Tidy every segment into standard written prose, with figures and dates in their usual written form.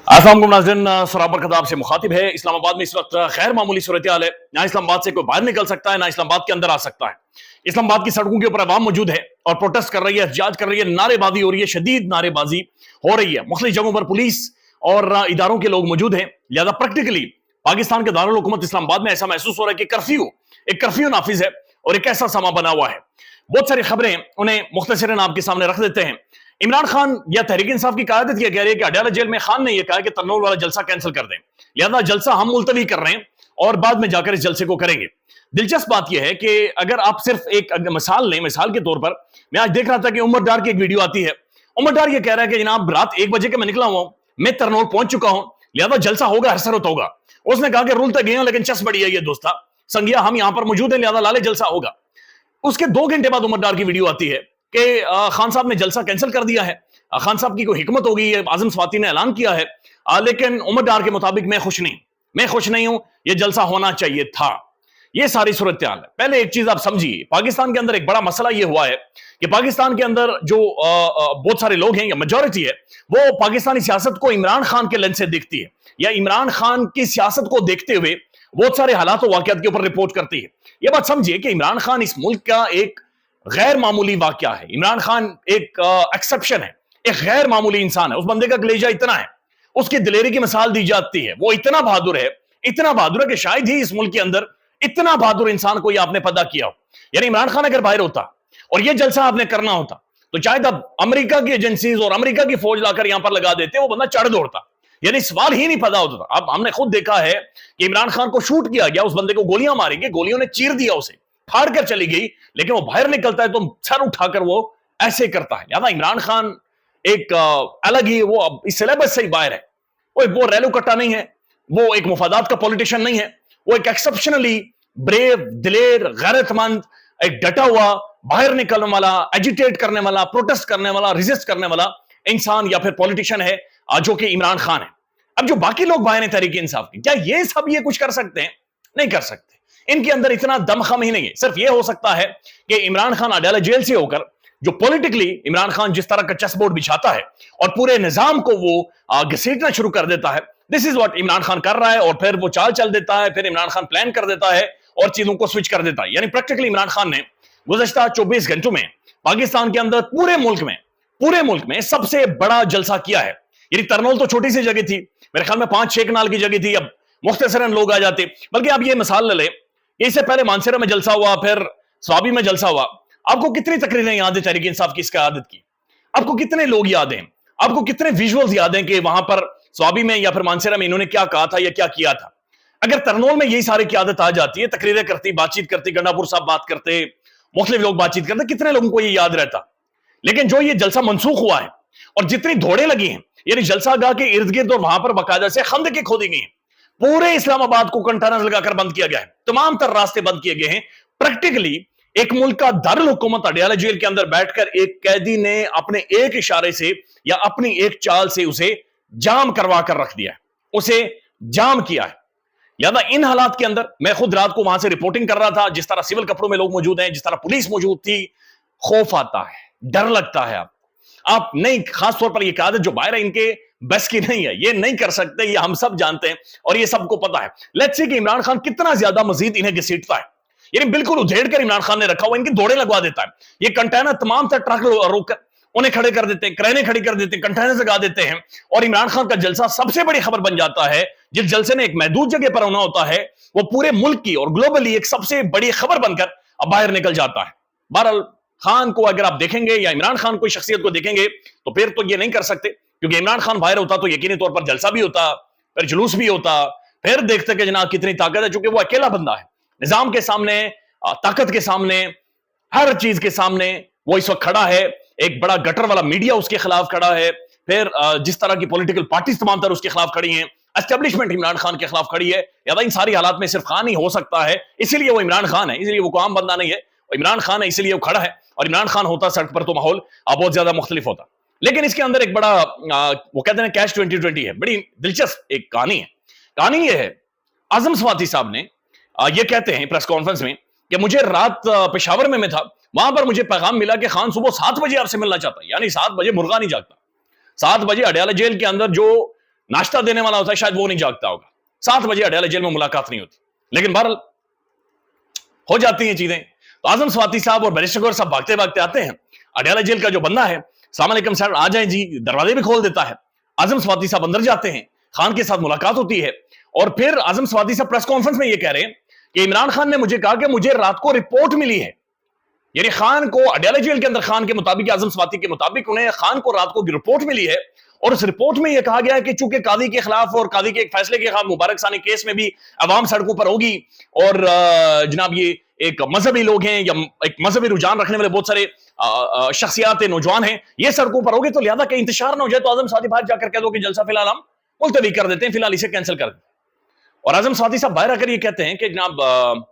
अस्सलाम वालेकुम नाज़रीन, सराबर खताब से मुखातिब है। इस्लामाबाद में इस वक्त गैर मामूली सूरत हाल है। ना इस्लामाबाद से कोई बाहर निकल सकता है, ना इस्लामाबाद के अंदर आ सकता है। इस्लामाबाद की सड़कों के ऊपर अवाम मौजूद है और प्रोटेस्ट कर रही है, एहतजाज कर रही है, नारेबाजी हो रही है, शदीद नारेबाजी हो रही है। मुख्तलिफ जगहों पर पुलिस और इदारों के लोग मौजूद हैं। लिहाजा प्रैक्टिकली पाकिस्तान के दारुल हुकूमत इस्लामाबाद में ऐसा महसूस हो रहा है कि कर्फ्यू नाफिज है और एक ऐसा समा बना हुआ है। बहुत सारी खबरें उन्हें मुख्तसरन आपके सामने रख देते हैं। इमरान खान या तहरीक इंसाफ की क़यादत यह कह रही है कि अडयाला जेल में खान ने यह कहा कि तरनोल वाला जलसा कैंसिल कर दें, लिहाजा जलसा हम मुलतवी कर रहे हैं और बाद में जाकर इस जलसे को करेंगे। दिलचस्प बात यह है कि अगर आप सिर्फ एक मिसाल लें, मिसाल के तौर पर मैं आज देख रहा था कि उमर डार की एक वीडियो आती है। उमर डार यह कह रहा है कि जनाब रात 1 बजे के मैं निकला हुआ हूं, मैं तरनोल पहुंच चुका हूं, लिहाजा जलसा होगा, हरसरत होगा। उसने कहा कि रूल तक गए हैं लेकिन चस बड़ी है ये दोस्ता संगिया, हम यहां पर मौजूद हैं, लिहाजा लाले जलसा होगा। उसके 2 घंटे बाद उमर डार की वीडियो आती है कि खान साहब ने जलसा कैंसिल कर दिया है, खान साहब की कोई हिकमत हो गई है, आजम स्वाति ने ऐलान किया है, लेकिन उमर डार के मुताबिक मैं खुश नहीं हूं, यह जलसा होना चाहिए था। यह सारी सूरत हाल है। पहले एक चीज आप समझिए, पाकिस्तान के अंदर एक बड़ा मसला यह हुआ है कि पाकिस्तान के अंदर जो बहुत सारे लोग हैं या मेजॉरिटी है, वो पाकिस्तानी सियासत को इमरान खान के लेंस से देखती है या इमरान खान की सियासत को देखते हुए बहुत सारे हालात और वाकयात के ऊपर रिपोर्ट करती है। यह बात समझिए कि इमरान खान इस मुल्क का एक गैर मामूली वाकया है। इमरान खान एक एक्सेप्शन है, एक गैर मामूली इंसान है। उस बंदे का कलेजा इतना है, उसकी दिलेरी की मिसाल दी जाती है, वो इतना बहादुर है कि शायद ही इस मुल्क के अंदर इतना बहादुर इंसान को आपने पैदा किया हो। यानी इमरान खान अगर बाहर होता और ये जलसा आपने करना होता तो शायद अब अमेरिका की एजेंसीज और अमेरिका की फौज लाकर यहां पर लगा देते, वो बंदा चढ़ दौड़ता, यानी सवाल ही नहीं पैदा होता। अब हमने खुद देखा है कि इमरान खान को शूट किया गया, उस बंदे को गोलियां मारी गई, गोलियों ने चीर दिया, उसे फाड़ कर चली गई, लेकिन वो बाहर निकलता है तो सर उठाकर वो ऐसे करता है। यानी इमरान खान एक अलग ही, वो इस सिलेबस से ही बाहर है। वो रैलू कट्टा नहीं है, वो एक मुफादात का पॉलिटिशियन नहीं है, वो एक एक्सेप्शनली ब्रेव, दिलेर, गैरतमंद, एक डटा हुआ, बाहर निकलने वाला, एजिटेट करने वाला, प्रोटेस्ट करने वाला, रेजिस्ट करने वाला इंसान या फिर पॉलिटिशियन है जो कि इमरान खान है। अब जो बाकी लोग बाहर हैं तहरीक इंसाफ के, क्या ये सब ये कुछ कर सकते हैं? नहीं कर सकते। इनके अंदर इतना दमखम ही नहीं है। सिर्फ ये हो सकता है कि इमरान खान अडयाला जेल से होकर जो पॉलिटिकली इमरान खान जिस तरह का चेस बोर्ड बिछाता है और पूरे निजाम को वो घसीटना शुरू कर देता है, this is what Imran Khan कर रहा है। और फिर वो चाल चल देता है, फिर इमरान खान प्लान कर देता है और चीजों को स्विच कर देता है। यानी प्रैक्टिकली इमरान खान ने गुज़श्ता 24 घंटों में पाकिस्तान के अंदर पूरे मुल्क में सबसे बड़ा जलसा किया है। यानी तरनोल तो छोटी सी जगह थी, मेरे ख्याल में 5-6 कनाल की जगह थी, अब मुख्तसरन लोग आ जाते। बल्कि आप ये मिसाल ले लें, इससे पहले मानसरा में जलसा हुआ, फिर स्वाबी में जलसा हुआ। आपको कितनी तकरीरें याद है तहरीक इंसाफ की, इसका आदत की? आपको कितने लोग याद हैं? आपको कितने विजुअल्स याद हैं कि वहां पर स्वाबी में या फिर मानसरा में इन्होंने क्या कहा था या क्या किया था? अगर तरनोल में यही सारी की आदत आ जाती है, तकरीरें करती, बातचीत करती, गंडापुर साहब बात करते, मुख्तलिफ लोग बातचीत करते, कितने लोगों को ये याद रहता? लेकिन जो ये जलसा मनसूख हुआ है और जितनी दौड़े लगी हैं, यानी जलसागाह के इर्द गिर्द और वहां पर बाकायदा से खंदकें खोदी गई हैं, पूरे इस्लामाबाद को कंटेनर लगाकर बंद किया गया है, तमाम तर रास्ते बंद किए गए हैं। प्रैक्टिकली एक मुल्क का दारुल हुकूमत अडयाला जेल के अंदर बैठकर एक कैदी ने अपने एक इशारे से या अपनी एक चाल से उसे जाम करवा कर रख दिया है, उसे जाम किया है। यानी इन हालात के अंदर मैं खुद रात को वहां से रिपोर्टिंग कर रहा था, जिस तरह सिविल कपड़ों में लोग मौजूद हैं, जिस तरह पुलिस मौजूद थी, खौफ आता है, डर लगता है। आप नहीं, खासतौर पर ये आदत जो बाहर है इनके बस की नहीं है, ये नहीं कर सकते, ये हम सब जानते हैं और ये सबको पता है। लेट्स सी कि इमरान खान कितना ज्यादा मजीद इन्हें घसीटता है, यानी बिल्कुल उधेड़ कर इमरान खान ने रखा हुआ, इनकी दौड़े लगवा देता है। ये कंटेनर तमाम तर ट्रक रोक उन्हें खड़े कर देते हैं, क्रेनें खड़ी कर देते हैं, कंटेनर लगा देते हैं और इमरान खान का जलसा सबसे बड़ी खबर बन जाता है। जिस जलसे ने एक महदूद जगह पर होना होता है, वो पूरे मुल्क की और ग्लोबली एक सबसे बड़ी खबर बनकर अब बाहर निकल जाता है। बहरहाल खान को अगर आप देखेंगे या इमरान खान को शख्सियत को देखेंगे तो फिर तो ये नहीं कर सकते, क्योंकि इमरान खान बाहर होता तो यकीनी तौर पर जलसा भी होता, फिर जुलूस भी होता, फिर देखते कि जनाब कितनी ताकत है, चूंकि वो अकेला बंदा है निजाम के सामने, ताकत के सामने, हर चीज के सामने वो इस वक्त खड़ा है। एक बड़ा गटर वाला मीडिया उसके खिलाफ खड़ा है, फिर जिस तरह की पॉलिटिकल पार्टीज तमाम तरह उसके खिलाफ खड़ी हैं, एस्टेब्लिशमेंट इमरान खान के खिलाफ खड़ी है। या इन सारी हालात में सिर्फ खान ही हो सकता है, इसीलिए वो इमरान खान है, इसलिए वो आम बंदा नहीं है, इमरान खान है इसलिए वो खड़ा है। और इमरान खान होता सड़क पर तो माहौल बहुत ज्यादा मुख्तलिफ होता। लेकिन इसके अंदर एक बड़ा वो कहते हैं कैश 2020 है, बड़ी दिलचस्प एक कहानी है। कहानी ये है, आजम स्वाति साहब ने ये कहते हैं प्रेस कॉन्फ्रेंस में कि मुझे रात पेशावर में मैं था, वहां पर मुझे पैगाम मिला कि खान सुबह 7 बजे आपसे मिलना चाहता है। यानी 7 बजे मुर्गा नहीं जागता। 7 बजे अडयाला जेल के अंदर जो नाश्ता देने वाला होता है, शायद वो नहीं जागता होगा। 7 बजे अडयाला जेल में मुलाकात नहीं होती, लेकिन बहरहाल हो जाती हैं चीजें। तो आजम स्वाति साहब और बैरिस्टर गौहर साहब भागते भागते आते हैं। अडयाला जेल का जो बंदा है, अस्सलाम वालेकुम सर, आ जाए जी, दरवाजे भी खोल देता है। आजम स्वाति साहब अंदर जाते हैं, खान के साथ मुलाकात होती है, और फिर आजम स्वाति साहब प्रेस कॉन्फ्रेंस में ये कह रहे हैं कि इमरान खान ने मुझे कहा कि मुझे रात को रिपोर्ट मिली है। यानी खान को अडयाला जेल के अंदर, खान के मुताबिक, आजम स्वाति के मुताबिक, उन्हें खान को रात को रिपोर्ट मिली है, और उस रिपोर्ट में यह कहा गया है कि चूंकि कादी के खिलाफ और कादी के एक फैसले के खिलाफ मुबारक सानी केस में भी अवाम सड़कों पर होगी, और जनाब ये एक मजहबी लोग हैं या एक मजहबी रुझान रखने वाले बहुत सारे शख्सियात नौजवान हैं, ये सड़कों पर होगी, तो लिहाजा का इंतशार ना हो जाए, तो आजम स्वाति बाहर जाकर कह दो कि जलसा फिलहाल हम मुलतवी कर देते हैं, फिलहाल इसे कैंसिल कर देते हैं। और आजम स्वाति साहब बाहर आकर ये कहते हैं कि जनाब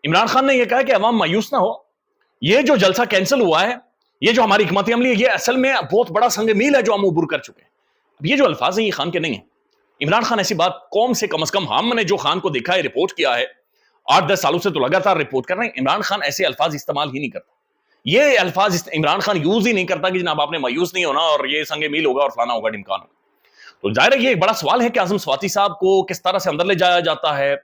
इमरान खान ने यह कहा कि अवाम मायूस ना हो, ये जो जलसा कैंसिल हुआ है, ये जो हमारी हिकमत अमली है, ये असल में बहुत बड़ा संग मील है जो हम अबूर कर चुके हैं। अब ये जो अल्फाज हैं ये खान के नहीं है। इमरान खान ऐसी बात कौम से कम हमने जो खान को देखा है, रिपोर्ट किया है, 8-10 सालों से तो लगातार रिपोर्ट कर रहे हैं, इमरान खान ऐसे अल्फाज इस्तेमाल ही नहीं करता। ये अल्फाज इमरान खान यूज ही नहीं करता कि जनाब आपने मायूस नहीं होना और ये संग मील होगा और फलाना होगा ढिमकाना होगा। तो जाहिर है ये एक बड़ा सवाल है कि आजम स्वाति साहब को किस तरह से अंदर ले जाया जाता है,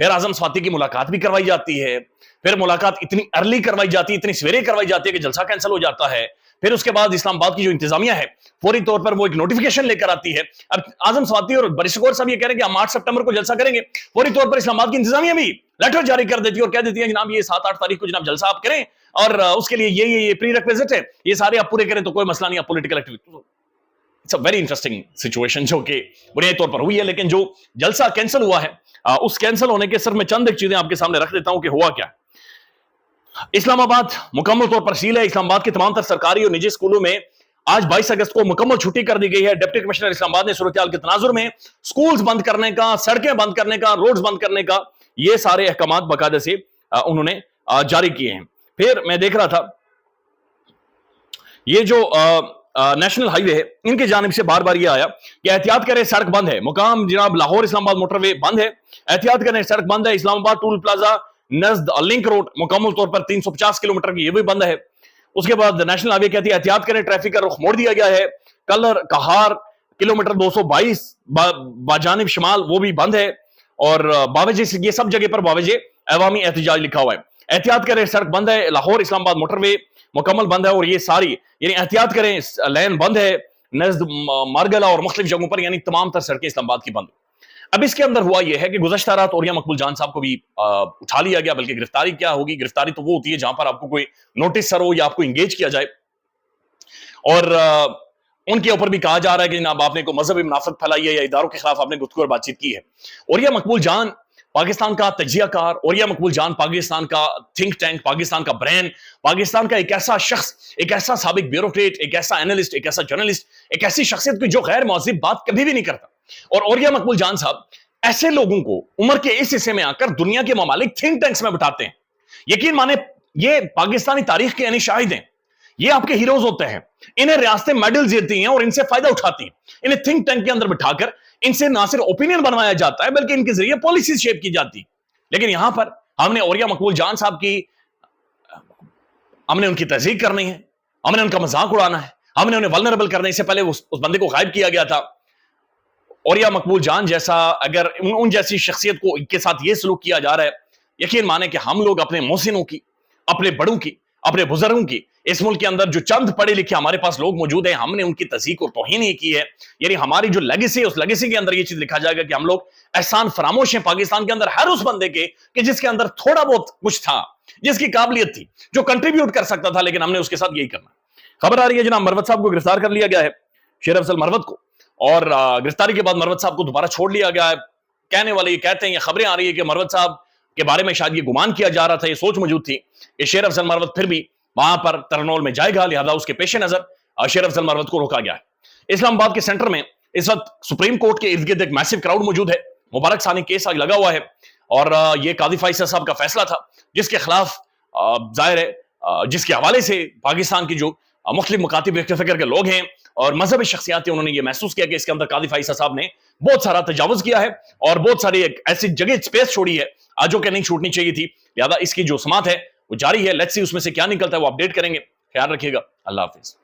फिर आजम स्वाति की मुलाकात भी करवाई जाती है, फिर मुलाकात इतनी अर्ली करवाई जाती है, इतनी सवेरे करवाई जाती है कि जलसा कैंसिल हो जाता है, फिर उसके बाद इस्लामाबाद की जो इंतजामिया है फौरी तौर पर वो एक नोटिफिकेशन लेकर आती है। अब आजम स्वाति और बैरिस्टर गौहर साहब ये कह रहे हैं कि हम 8 सितंबर को जलसा करेंगे, फौरी तौर पर इस्लामाबाद की इंतजामिया भी लेटर जारी कर देती है और कह देती है जनाब ये 7-8 तारीख को जनाब जलसा आप करें, और उसके लिए ये प्री रिक्विजिट है, ये सारे आप पूरे करें तो कोई मसला नहीं, आप political activity. It's a very interesting situation जो कि बुनियादी तौर पर हुई है। लेकिन जो जलसा कैंसिल हुआ है, उस कैंसिल होने के सिर्फ मैं चंद एक चीजें आपके सामने रख देता हूं कि हुआ क्या। इस्लामाबाद मुकम्मल तौर पर सील है। इस्लामाबाद के तमाम तर सरकारी और निजी स्कूलों में आज 22 अगस्त को मुकम्मल छुट्टी कर दी गई है। डिप्टी कमिश्नर इस्लामाबाद ने सूरत हाल के तनाजुर में स्कूल्स बंद करने का, सड़कें बंद करने का, रोड्स बंद करने का, ये सारे अहकामात बाकायदे से उन्होंने जारी किए हैं। फिर मैं देख रहा था ये जो नेशनल हाईवे है, इनकी जानिब से बार बार ये आया कि एहतियात करें सड़क बंद है, मुकाम जनाब लाहौर इस्लामाबाद मोटरवे बंद है, एहतियात करें सड़क बंद है, Islamabad toll plaza Najd link road मुकम्मल तौर पर 350 किलोमीटर की ये भी बंद है। उसके बाद नेशनल हाईवे कहती है एहतियात करें ट्रैफिक का रुख मोड़ दिया गया है, कलर कहार किलोमीटर 222 बाजानिब शमाल वो भी बंद है, और बावजे ये सब जगह पर बावजे अवामी एहतजाज लिखा हुआ है। एहतियात करें सड़क बंद है, लाहौर इस्लामाबाद मोटरवे मुकम्मल बंद है, और ये सारी यानी एहतियात करें लैन बंद है नजद मारगला और मुख्तलिफ जगहों पर, यानी तमाम तर सड़कें इस्लामाबाद की बंद। अब इसके अंदर हुआ यह है कि गुज़श्ता रात औरिया मकबूल जान साहब को भी उठा लिया गया, बल्कि गिरफ्तारी क्या होगी, गिरफ्तारी तो वो होती है जहां पर आपको कोई नोटिस सर हो या आपको इंगेज किया जाए, और उनके ऊपर भी कहा जा रहा है कि जनाब आपने कोई मजहबी मुनाफत फैलाई है या इदारों के खिलाफ आपने गुफ्तगू और बातचीत की है। औरिया मकबूल जान पाकिस्तान का तजियाकार, औरिया मकबूल जान पाकिस्तान का थिंक टैंक, पाकिस्तान का ब्रेन, पाकिस्तान का एक ऐसा शख्स, एक ऐसा साबिक ब्यूरोक्रेट, एक ऐसा एनालिस्ट, एक ऐसा जर्नलिस्ट, एक ऐसी शख्सियत की जो गैर मौज़िब बात कभी भी नहीं करता। और औरिया मकबूल जान साहब ऐसे लोगों को उम्र के इस हिस्से में आकर दुनिया के ममालिक थिंक टैंक्स में बिठाते हैं। यकीन माने ये पाकिस्तानी तारीख के यानी शाहिद हैं, ये आपके हीरोज होते हैं, इन्हें रियासतें मेडल देती हैं और इनसे फायदा उठाती हैं। इन्हें थिंक टैंक के अंदर बिठाकर इनसे ना सिर्फ ओपिनियन बनवाया जाता है बल्कि इनके जरिए पॉलिसी शेप की जाती है। लेकिन यहां पर हमने औरिया मकबूल जान साहब की, हमने उनकी तहजीक करनी है, हमने उनका मजाक उड़ाना है, हमने उन्हें वल्नरेबल करना है। इससे पहले उस बंदे को गायब किया गया था। औरिया मकबूल जान जैसा अगर उन जैसी शख्सियत को के साथ ये सलूक किया जा रहा है, यकीन माने कि हम लोग अपने मोहसिनों की, अपने बड़ों की, अपने बुजुर्गों की, इस मुल्क के अंदर जो चंद पढ़े लिखे हमारे पास लोग मौजूद हैं, हमने उनकी तज़ीक और तौहीन ही की है। यानी हमारी जो लेगेसी है, उस लेगेसी के अंदर ये चीज लिखा जाएगा कि हम लोग एहसान फरामोश हैं पाकिस्तान के अंदर हर उस बंदे के कि जिसके अंदर थोड़ा बहुत कुछ था, जिसकी काबिलियत थी, जो कंट्रीब्यूट कर सकता था, लेकिन हमने उसके साथ यही करना। खबर आ रही है जनाब मरवत साहब को गिरफ्तार कर लिया गया है, शेर अफजल मरवत को, और गिरफ्तारी के बाद मरवत साहब को दोबारा छोड़ लिया गया है। कहने वाले ये कहते हैं, ये खबरें आ रही है कि मरवत साहब के बारे में शायद ये गुमान किया जा रहा था, ये सोच मौजूद थी कि शेर अफजल मरवत फिर भी वहां पर तरनोल में जाएगा, लिहाजा उसके पेश नजर शेर अफजल मरवत को रोका गया है। इस्लामाबाद के सेंटर में इस वक्त सुप्रीम कोर्ट के इर्द गिर्द एक मैसिव क्राउड मौजूद है। मुबारक सानी केस आज लगा हुआ है, और ये कादी फैसल साहब का फैसला था जिसके खिलाफ जाहिर है जिसके हवाले से पाकिस्तान की जो मुख्तलिफ मुकातिब फिक्र के लोग हैं और मजहबी शख्सियात हैं, उन्होंने ये महसूस किया कि इसके अंदर कादी फैसल साहब ने बहुत सारा तजावुज किया है और बहुत सारी एक ऐसी जगह स्पेस छोड़ी है जो कि नहीं छूटनी चाहिए थी। लिहाजा इसकी जो समात है वो जारी है। लेट्स सी उसमें से क्या निकलता है, वो अपडेट करेंगे। ख्याल रखिएगा। अल्लाह हाफिज।